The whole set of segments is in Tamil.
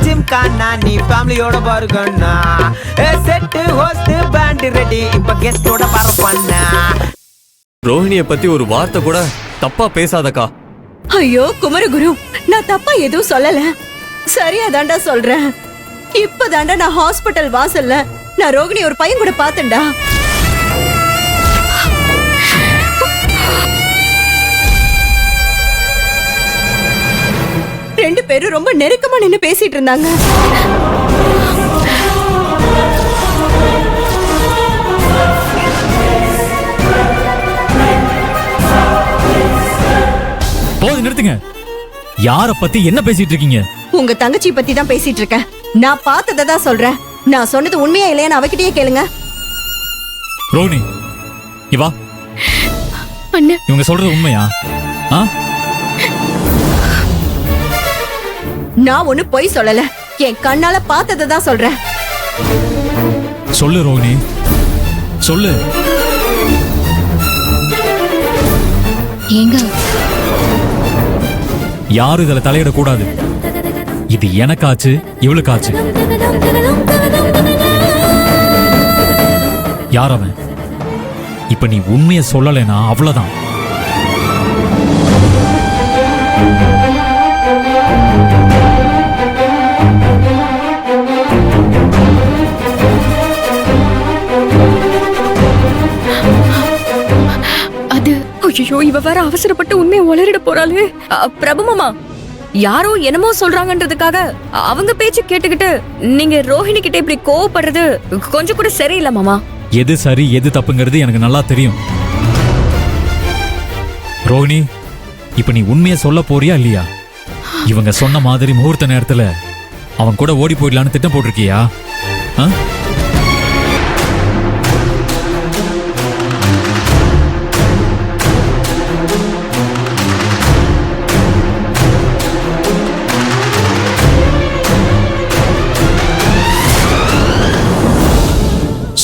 ஜிம்கானா நீ ஃபேமிலியோட பாருங்கண்ணா. செட்டு ஹோஸ்ட் பேண்ட் ரெடி இப்ப கெஸ்டோட பரப்பண்ணா. ரோஹிணிய பத்தி ஒரு வார்த்தை கூட தப்பா பேசாதக்கா. ஐயோ குமரகுரு, நான் தப்பா எதுவும் சொல்லல, சரியா தாண்டா சொல்றேன். இப்பதாண்டா நான் ஹாஸ்பிட்டல் வாசல்ல நான் ரோகிணி ஒரு பையன் கூட பாத்தேன்டா. ரெண்டு பேரும் ரொம்ப நெருக்கமா நின்னு பேசிட்டு இருந்தாங்க. போது நிறுத்துங்க. யார பத்தி என்ன பேசிட்டு இருக்கீங்க? உங்க தங்கச்சி பத்தி தான் பேசிட்டு இருக்கேன். நான் பார்த்ததை தான் சொல்றேன். நான் சொன்னது உண்மையா இல்லையான்னு அவகிட்டயே கேளுங்க. ரோஹிணி இவா, அண்ணா இவங்க சொல்றது உண்மையா? நான் ஒண்ணு பொய் சொல்லல, என் கண்ணால பார்த்ததை தான் சொல்றேன். சொல்லு ரோஹிணி, சொல்லு. ஏங்க யாரும் இதுல தலையிட கூடாது. இது எனக்காச்சு, இவளுக்காச்சு. யார் அவன்? இப்ப நீ உண்மைய சொல்லலைன்னா அவ்வளவுதான். அது ஐயோ, இவ வேற அவசரப்பட்டு உண்மையை உளறிட போறாளே. பிரபு மாமா, யாரோ என்னமோ சொல்றாங்கன்றதுக்காக அவங்க பேச்சு கேட்டுக்கிட்டு நீங்க ரோஹிணி கிட்ட இப்படி கோவப்படுறது கொஞ்சம் கூட சரியில்லை மாமா. எது சரி எது தப்புங்கிறது எனக்கு நல்லா தெரியும். ரோஹிணி, இப்ப நீ உண்மையை சொல்ல போறியா இல்லையா? இவங்க சொன்ன மாதிரி முகூர்த்த நேரத்துல அவன் கூட ஓடி போயிடலான்னு திட்டம் போட்டிருக்கியா?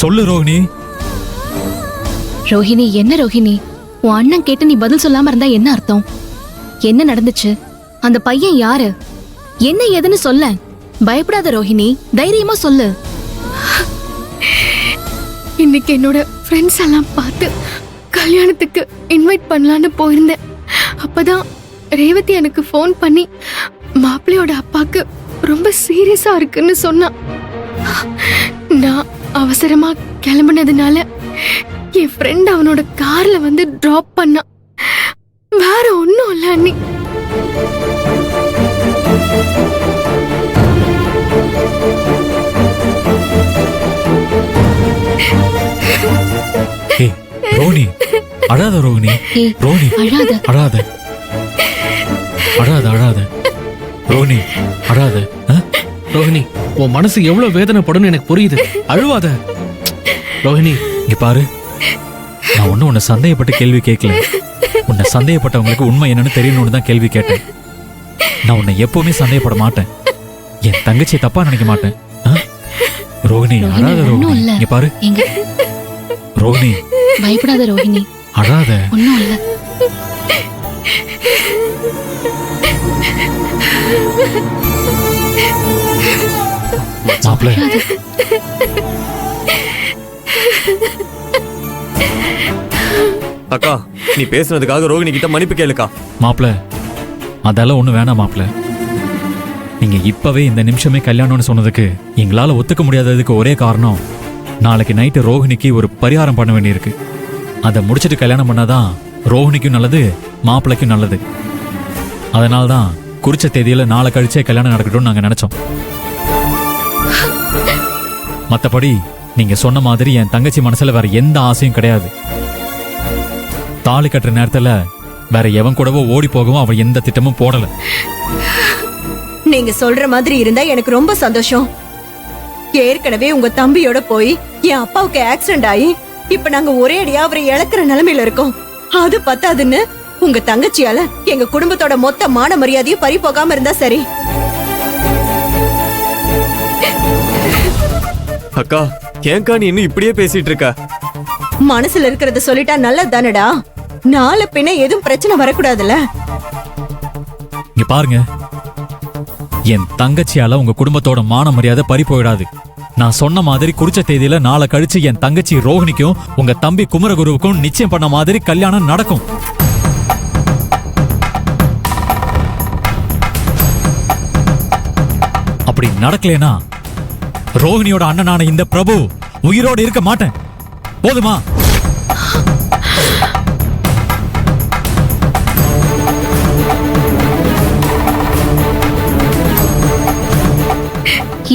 சொல்லு ரோஹிணி. ரோஹிணி, என்ன ரோஹிணி, உன் அண்ணன் கேட்டு நீ பதில் சொல்லாம இருந்தா என்ன அர்த்தம்? என்ன நடந்துச்சு? அந்த பையன் யாரு? என்ன ஏதுன்னு சொல்ல. பயப்படாத ரோஹிணி, தைரியமா சொல்லு. இன்னைக்கு என்னோட ஃப்ரெண்ட்ஸ் எல்லாம் பார்த்து கல்யாணத்துக்கு இன்வைட் பண்ணலான்னு போயிருந்தேன். அப்பதான் ரேவதி எனக்கு ஃபோன் பண்ணி மாப்பிள்ளையோட அப்பாக்கு ரொம்ப சீரியஸா இருக்குன்னு சொன்னான். நான் அவசரமா கிளம்புனதுனால என் ஃப்ரெண்ட் அவனோட கார்ல வந்து டிராப் பண்ணான். வேற ஒன்னும் இல்ல அண்ணி. ரோஹிணி, அழாத ரோஹிணி. ரோஹிணி அழாத, அழாத அழாத ரோஹிணி, அழாத. ரோஹிணி, உன் மனசு எவ்வளவு வேதனைப்படும் எனக்கு புரியுது. அழுவாத ரோஹிணி. இங்க பாரு, நான் ஒன்னும் உன்னை சந்தேகப்பட்டு கேள்வி கேட்கல. உன்னை சந்தேகப்பட்டவங்களுக்கு உண்மை என்னன்னு தெரியணும்னு தான் கேள்வி கேட்டேன். நான் உன்னை எப்பவுமே சந்தேகப்பட மாட்டேன். என் தங்கச்சியை தப்பா நினைக்க மாட்டேன். ரோஹிணி, அழாத ரோஹிணி. இங்க பாரு ரோஹிணி, பயப்படாத ரோஹிணி, அழாத. ஒன்னும் இல்ல. மாப்பிள்ள, அக்கா, நீ பேசுனதுக்காக ரோஹிணி கிட்ட மன்னிப்பு கேளுக்கா. மாப்பிள்ள, அதெல்லாம் ஒண்ணு வேணாம் மாப்பிள்ள. நீங்க இப்பவே இந்த நிமிஷமே கல்யாணம்னு சொன்னதுக்கு எங்களால ஒத்துக்க முடியாததுக்கு ஒரே காரணம், நாளைக்கு நைட்டு ரோஹிணிக்கு ஒரு பரிகாரம் பண்ண வேண்டியிருக்கு. அதை முடிச்சிட்டு கல்யாணம் பண்ணாதான் ரோஹிணிக்கும் நல்லது, மாப்பிள்ளைக்கும் நல்லது. அதனால்தான் குறிச்ச தேதியில நாளை கழிச்சே கல்யாணம் நடக்கட்டும்னு நாங்க நினைச்சோம். மத்தபடி நீங்க சொன்ன மாதிரி என் தங்கச்சி மனசுல வேற எந்த ஆசையும் கிடையாது. தாலி கட்டுற நேரத்துல வேற எவன் கூடவோ ஓடி போகவும் அவ எந்த திட்டமும் போடல. நீங்க சொல்ற மாதிரி இருந்தா எனக்கு ரொம்ப சந்தோஷம். ஏற்கனவே உங்க தம்பியோட போய் என் அப்பாவுக்கு ஆக்சிடென்ட் ஆகி இப்ப நாங்க ஒரே அடியா அவரை இழக்கிற நிலைமையில இருக்கோம். அது பத்தாதுன்னு உங்க தங்கச்சியால எங்க குடும்பத்தோட மொத்த மான மரியாதையும் பறி போகாம இருந்தா சரி. அக்கா, ஏன்க்கா நீ இன்னும் இப்படியே பேசிட்டு இருக்க? மனசுல இருக்கிறத சொல்லிட்டா நல்லதானடா. நாளை பின்ன எதுவும் பிரச்சனை வரக்கூடாதுல்ல. இங்க பாருங்க, என் தங்கச்சியால உங்க குடும்பத்தோட மான மரியாதை பறி போயிடாது. நான் சொன்ன மாதிரி குறிச்ச தேதியில நாளை கழிச்சு என் தங்கச்சி ரோஹிணிக்கும் உங்க தம்பி குமரகுருவுக்கும் நிச்சயம் பண்ண மாதிரி கல்யாணம் நடக்கும். அப்படி நடக்கலனா ரோஹிணியோட அண்ணனான இந்த பிரபு உயிரோடு இருக்க மாட்டேன். போதுமா?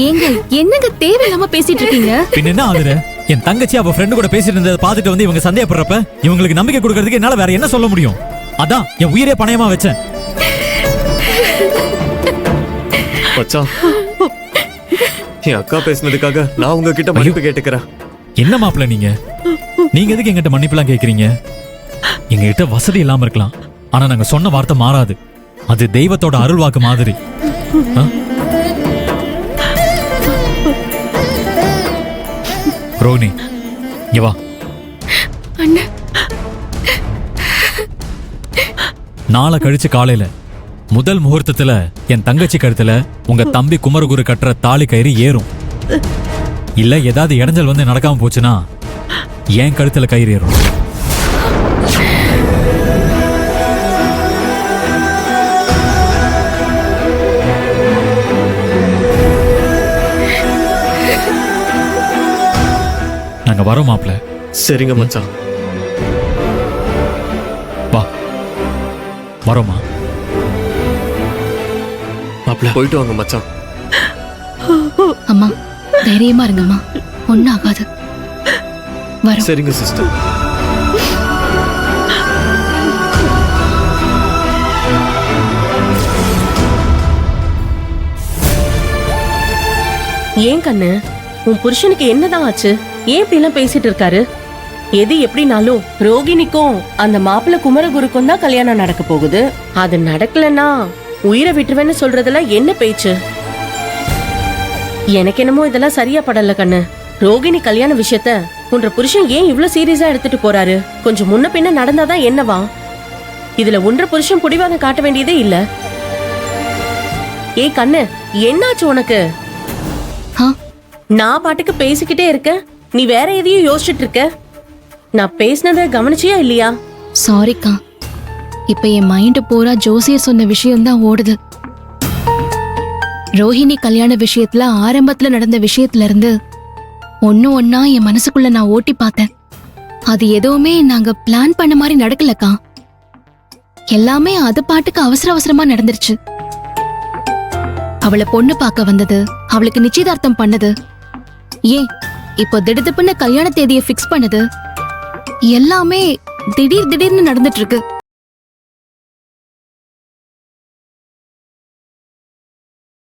ஏங்க என்னங்க தேவையில்லாம பேசிட்டு இருக்கீங்க? பின்ன என்ன ஆகுது? என் தங்கச்சி அவ ஃப்ரெண்டு கூட பேசிட்டு இருந்ததை பார்த்துட்டு வந்து இவங்க சந்தேகப்படுறப்ப இவங்களுக்கு நம்பிக்கை கொடுக்கறதுக்கு என்னால வேற என்ன சொல்ல முடியும்? அதான் என் உயிரே பணயமா வச்சேன். மச்சான், என் அக்கா பேசினதுக்காக நான் உங்ககிட்ட மன்னிப்பு கேட்டுக்கிறேன். என்ன மாப்பிள்ள நீங்க எதுக்கு எங்கிட்ட மன்னிப்புலாம் கேக்குறீங்க? எங்ககிட்ட வசதி இல்லாம இருக்கலாம், ஆனா நாங்க சொன்ன வார்த்தை மாறாது. அது தெய்வத்தோட அருள் வாக்கு மாதிரி. ஆ? ரோஹிணி இங்க வா. அண்ணா நாளை கழிச்சு காலையில முதல் முகூர்த்தத்துல என் தங்கச்சி கழுத்துல உங்க தம்பி குமரகுரு கட்டுற தாலி கயிறு ஏறும். இல்ல ஏதாவது இடைஞ்சல் வந்து நடக்காம போச்சுன்னா என் கழுத்துல கயிறு ஏறும். நாங்க வரோம் மாப்ள. சரிங்க மச்சான். வா வரோமா? மாப்ள போயிட்டு வாங்க மச்சான். அம்மா தைரியமா இருங்கம்மா, ஒன்னும் ஆகாது. வரோம். சரிங்க சிஸ்டர். ஏன் கண்ணு, உன் புருஷனுக்கு என்னதான் ஆச்சு? ஏன் இப்படி எல்லாம் பேசிட்டு இருக்காரு? எது எப்படினாலும் ரோகிணிக்கும் அந்த மாப்பிள்ள குமரகுருக்கும் தான் கல்யாணம் நடக்க போகுது. அது நடக்கலன்னா உயிரை விட்டுருவேன்னு சொல்றதுல என்ன பேச்சு? எனக்கு என்னமோ இதெல்லாம் சரியா படல கண்ணு. ரோகிணி கல்யாண விஷயத்த உன்ற புருஷன் ஏன் இவ்ளோ சீரியஸா எடுத்துட்டு போறாரு? கொஞ்சம் முன்ன பின்ன நடந்தாதான் என்னவா? இதுல உன்ற புருஷன் புடிவாதம் காட்ட வேண்டியதே இல்ல. ஏய் கண்ணு, என்னாச்சு உனக்கு? நான் பாட்டுக்கு பேசிக்கிட்டே இருக்க, நீ வேற எதையும் யோசிச்சுட்டு இருக்க. நான் பேசினத கவனிச்சியா இல்லையா? சாரிக்கா, இப்ப என் மைண்ட் பூரா ஜோசியர் சொன்ன விஷயம் தான் ஓடுது. ரோஹிணி கல்யாண விஷயத்துல ஆரம்பத்துல நடந்த விஷயத்துல இருந்து ஒன்னு ஒன்னா என் மனசுக்குள்ள நான் ஓட்டி பார்த்தேன். அது எதுவுமே நாங்க பிளான் பண்ண மாதிரி நடக்கலக்கா. எல்லாமே அது பாட்டுக்கு அவசர அவசரமா நடந்துருச்சு. அவளை பொண்ணு பார்க்க வந்தது, அவளுக்கு நிச்சயதார்த்தம் பண்ணது, ஏன் இப்போ திடுதிப்புன்னு கல்யாண தேதியை பிக்ஸ் பண்ணது, எல்லாமே திடீர்னு நடந்துட்டு இருக்கு.